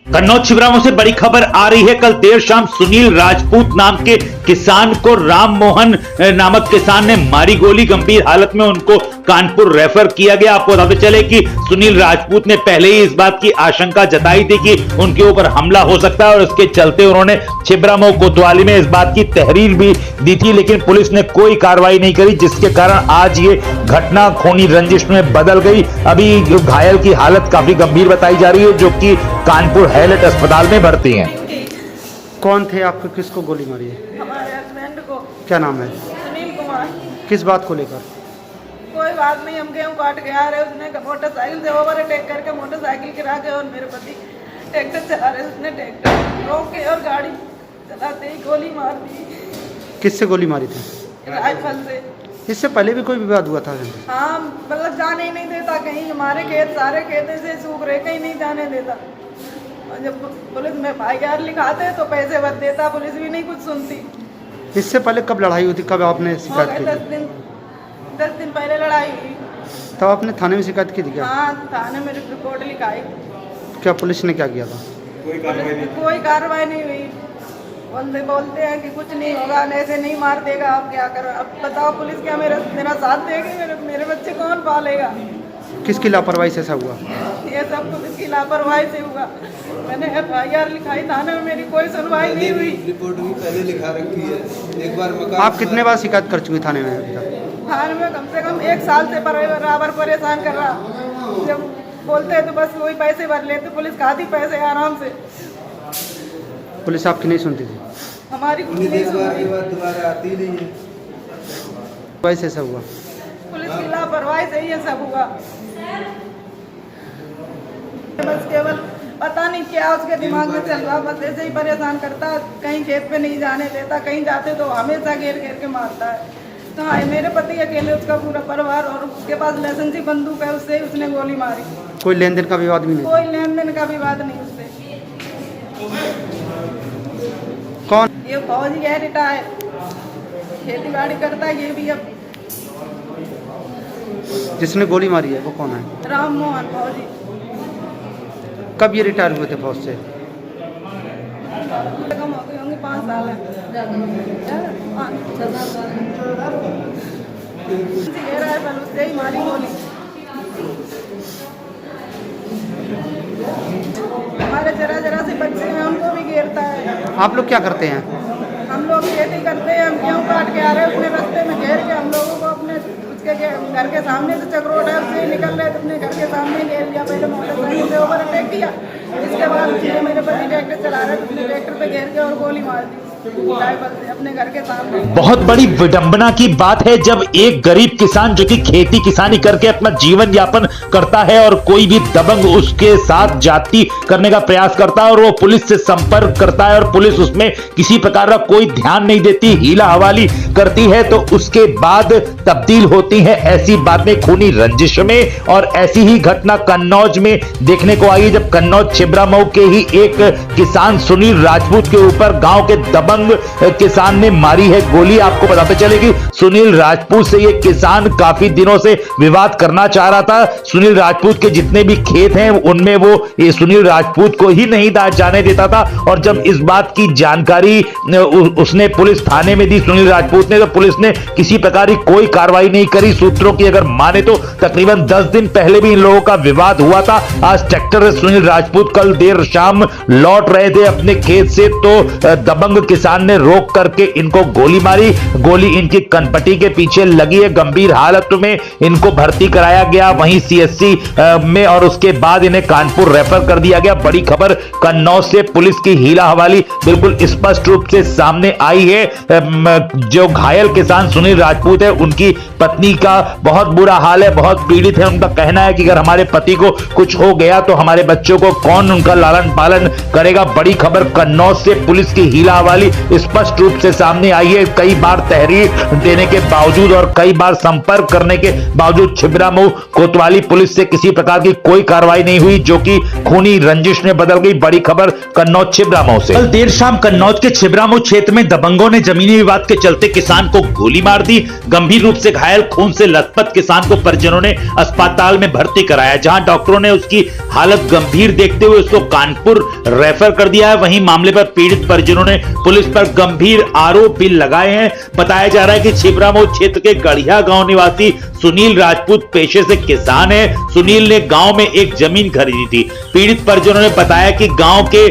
कन्नौज छिबरामऊ से बड़ी खबर आ रही है। कल देर शाम सुनील राजपूत नाम के किसान को राम मोहन नामक किसान ने मारी गोली। गंभीर हालत में उनको कानपुर रेफर किया गया। आपको बताते चले कि सुनील राजपूत ने पहले ही इस बात की आशंका जताई थी कि उनके ऊपर हमला हो सकता है और इसके चलते उन्होंने छिबरामऊ कोतवाली में इस बात की तहरीर भी दी थी, लेकिन पुलिस ने कोई कार्रवाई नहीं करी, जिसके कारण आज ये घटना खूनी रंजिश में बदल गई। अभी घायल की हालत काफी गंभीर बताई जा रही है, जो कि कानपुर हैलेट अस्पताल में भर्ती हैं। कौन थे आपको, किसको गोली मारी है? हमारे हस्बैंड को। क्या नाम है? सुनील कुमार। किस बात को लेकर? कोई बात नहीं, हम गेहूं काट के आ रहे, उसने मोटरसाइकिल से ओवरटेक करके मोटरसाइकिल गिरा के और मेरे पति ट्रैक्टर चला रहे, उसने ट्रैक्टर रोक के और गाड़ी चलाते ही गोली मार दी। किससे गोली मारी थी? राइफल से। इससे पहले भी कोई विवाद हुआ था? हाँ, मतलब जाने ही नहीं देता कहीं। हमारे खेत सारे खेत से सूख रहे, कहीं नहीं जाने देता। और जब पुलिस में FIR लिखाते तो पैसे भर देता, पुलिस भी नहीं कुछ सुनती। इससे पहले कब लड़ाई हुई थी, कब आपने शिकायत की? 10 दिन पहले लड़ाई हुई। तब आपने थाने में शिकायत की थी क्या? हाँ, थाने में रिपोर्ट लिखाई। क्या पुलिस ने क्या किया था? कोई कार्रवाई नहीं हुई। बोलते हैं कि कुछ नहीं होगा, ऐसे नहीं मार देगा। आप क्या करो? अब बताओ, पुलिस क्या मेरा साथ देगी? मेरे बच्चे कौन पालेगा? किसकी लापरवाही से ऐसा हुआ? ये सब पुलिस की लापरवाही से हुआ। मैंने FIR लिखाई, थाने में मेरी कोई सुनवाई नहीं हुई। रिपोर्ट भी पहले लिखा रखी है। एक बार मकान आप कितने बार शिकायत कर चुकी थाने में अभी तक? थाने में कम से कम 1 साल से बराबर परेशान कर रहा। जब बोलते हैं तो बस वही पैसे भर लेते, पुलिस खाती पैसे आराम से। पुलिस आपकी नहीं सुनती थी? हमारी कुछ नहीं एक बार के सुनती। बाद दोबारा आती नहीं है। वैसे ऐसा हुआ? पुलिस की लापरवाही से ही ये सब हुआ। बस केवल पता नहीं क्या उसके दिमाग में चल रहा, बस ऐसे ही परेशान करता। कहीं खेत पे नहीं जाने देता, कहीं जाते तो हमेशा घेर घेर के मारता है। तो हाँ, मेरे पति अकेले, उसका पूरा परिवार, और उसके पास लाइसेंसी बंदूक है, उससे उसने गोली मारी। कोई लेन देन का विवाद भी नहीं? कोई लेन देन का विवाद नहीं उससे। कौन? ये फौजी है, रिटायर, खेती बाड़ी करता है। ये भी अब जिसने गोली मारी है वो कौन है? राम मोहन फौजी। कब ये रिटायर हुए थे फौज से? कम हो गए होंगे, 5 साल है। उससे ही मारी गोली। हमारे जरा जरा से बच्चे हैं, उनको भी घेरता है। आप लोग क्या करते हैं? हम लोग खेती करते हैं, हम गेहूँ काट के आ रहे हैं, अपने रास्ते में घेर के हम लोगों को अपने उसके घर के सामने से चक्रोट है, उससे निकल रहे थे, अपने घर के सामने घेर लिया। पहले मोटरसाइकिल से ओवरटेक किया, इसके बाद मेरे पति ट्रैक्टर चला रहे थे, उसने ट्रैक्टर पे घेर के और गोली मार दी राइफल से अपने घर के सामने। बहुत बड़ी विडंबना की बात है जब एक गरीब किसान जो कि खेती किसानी करके अपना जीवन यापन करता है और कोई भी दबंग उसके साथ जाति करने का प्रयास करता है और वो पुलिस से संपर्क करता है और पुलिस उसमें किसी प्रकार का कोई ध्यान नहीं देती, हीला हवाली करती है, तो उसके बाद तब्दील होती है ऐसी बातें खूनी रंजिश में। और ऐसी ही घटना कन्नौज में देखने को आई जब कन्नौज छिबरामऊ के ही एक किसान सुनील राजपूत के ऊपर गांव के दबंग किसान ने मारी है गोली। आपको बताते चले कि सुनील राजपूत से ये किसान काफी दिनों से विवाद करना चाह रहा था। सुनील राजपूत के जितने भी खेत हैं उनमें वो ये सुनील राजपूत को ही नहीं जाने देता था। और जब इस बात की जानकारी उसने पुलिस थाने में दी सुनील राजपूत ने, तो पुलिस ने किसी प्रकार की कोई कार्रवाई नहीं करी। सूत्रों की अगर माने तो तकरीबन 10 दिन पहले भी इन लोगों का विवाद हुआ था। आज ट्रैक्टर से सुनील राजपूत कल देर शाम लौट रहे थे अपने खेत से, तो दबंग किसान ने रोक करके इनको गोली मारी। गोली इनकी कनपट्टी के पीछे लगी है। गंभीर हालत में इनको भर्ती कराया गया वहीं CSC में, और उसके बाद इन्हें कानपुर रेफर कर दिया गया। बड़ी खबर कन्नौज से पुलिस की हीला हवाली बिल्कुल स्पष्ट रूप से सामने आई है। जो घायल किसान सुनील राजपूत है, उनकी पत्नी का बहुत बुरा हाल है, बहुत पीड़ित है। उनका कहना है कि अगर हमारे पति को कुछ हो गया तो हमारे बच्चों को कौन उनका लालन पालन करेगा। बड़ी खबर कन्नौज से पुलिस की हीला हवाली कोतवाली स्पष्ट रूप से सामने आई है। कई बार तहरीर देने के बावजूद और कई बार संपर्क करने के बावजूद छिबरामऊ कोतवाली पुलिस से किसी प्रकार की कोई कार्रवाई नहीं हुई, जो कि खूनी रंजिश में बदल गई। बड़ी खबर कन्नौज छिबरामऊ से। कल देर शाम कन्नौज के छिबरामऊ क्षेत्र में दबंगों ने जमीनी विवाद के चलते किसान को गोली मार दी। गंभीर रूप से घायल खून से लथपथ किसान को परिजनों ने अस्पताल में भर्ती कराया, जहां डॉक्टरों ने उसकी हालत गंभीर देखते हुए उसको कानपुर रेफर कर दिया है। वहीं मामले पर पीड़ित परिजनों ने पुलिस पर गंभीर आरोप भी लगाए हैं। बताया जा रहा है कि छिबरामऊ क्षेत्र के गढ़िया गांव निवासी सुनील राजपूत पेशे से किसान है। सुनील ने गांव में एक जमीन खरीदी थी। पीड़ित परिजनों ने बताया कि गांव के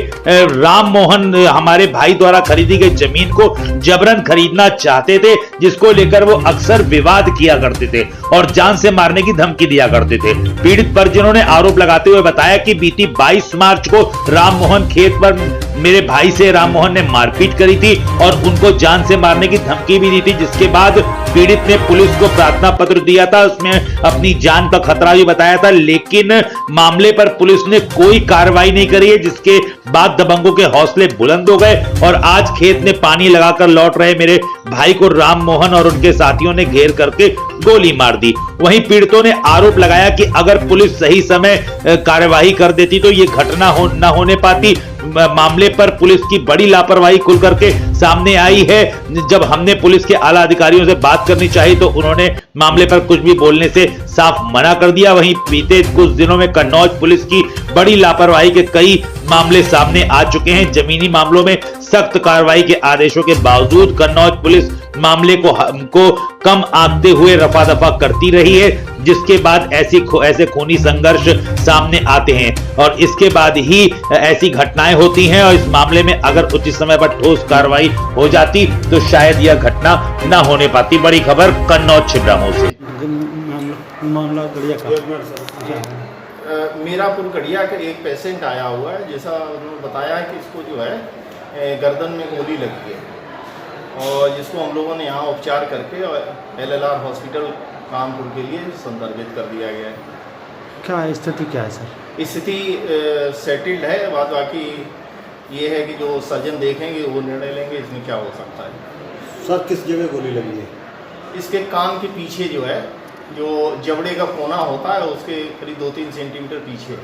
राम मोहन हमारे भाई द्वारा खरीदी गई जमीन को जबरन खरीदना चाहते थे, जिसको लेकर वो अक्सर विवाद किया करते थे और जान से मारने की धमकी दिया करते थे। पीड़ित परिजनों ने आरोप लगाते हुए बताया कि बीती 22 मार्च को राम मोहन खेत पर मेरे भाई से राम मोहन ने मारपीट करी थी और उनको जान से मारने की धमकी भी दी थी, जिसके बाद पीड़ित ने पुलिस को प्रार्थना पत्र दिया था। उसमें अपनी जान का खतरा भी बताया था, लेकिन मामले पर पुलिस ने कोई कार्रवाई नहीं करी है, जिसके बाद दबंगों के हौसले बुलंद हो गए और आज खेत में पानी लगाकर लौट रहे मेरे भाई को राम मोहन और उनके साथियों ने घेर करके गोली मार दी। वहीं पीड़ितों ने आरोप लगाया कि अगर पुलिस सही समय कार्यवाही कर देती तो ये घटना न होने पाती। मामले पर पुलिस की बड़ी लापरवाही खुल करके सामने आई है। जब हमने पुलिस के आला अधिकारियों से बात करनी चाहिए तो उन्होंने मामले पर कुछ भी बोलने से साफ मना कर दिया। वहीं बीते कुछ दिनों में कन्नौज पुलिस की बड़ी लापरवाही के कई मामले सामने आ चुके हैं। जमीनी मामलों में सख्त कार्रवाई के आदेशों के बावजूद कन्नौज पुलिस मामले को कम आंकते हुए रफा दफा करती रही है, जिसके बाद ऐसे खूनी संघर्ष सामने आते हैं और इसके बाद ही ऐसी घटनाएं होती हैं। और इस मामले में अगर उचित समय पर ठोस कार्रवाई हो जाती तो शायद यह घटना न होने पाती। बड़ी खबर कन्नौज छिबरामऊ से। मामला गढ़िया का मीरापुर गढ़िया का एक पेशेंट आया हुआ है, जैसा उन्होंने बताया है कि इसको जो है गर्दन में गोली लगी है और जिसको हम लोगों ने यहाँ उपचार करके LLR हॉस्पिटल कानपुर के लिए संदर्भित कर दिया गया है। क्या स्थिति क्या है सर? स्थिति सेटल्ड है। बाकी ये है कि जो सर्जन देखेंगे वो निर्णय लेंगे इसमें क्या हो सकता है। सर किस जगह गोली लगी है? इसके कान के पीछे जो है, जो जबड़े का कोना होता है उसके करीब 2-3 सेंटीमीटर पीछे।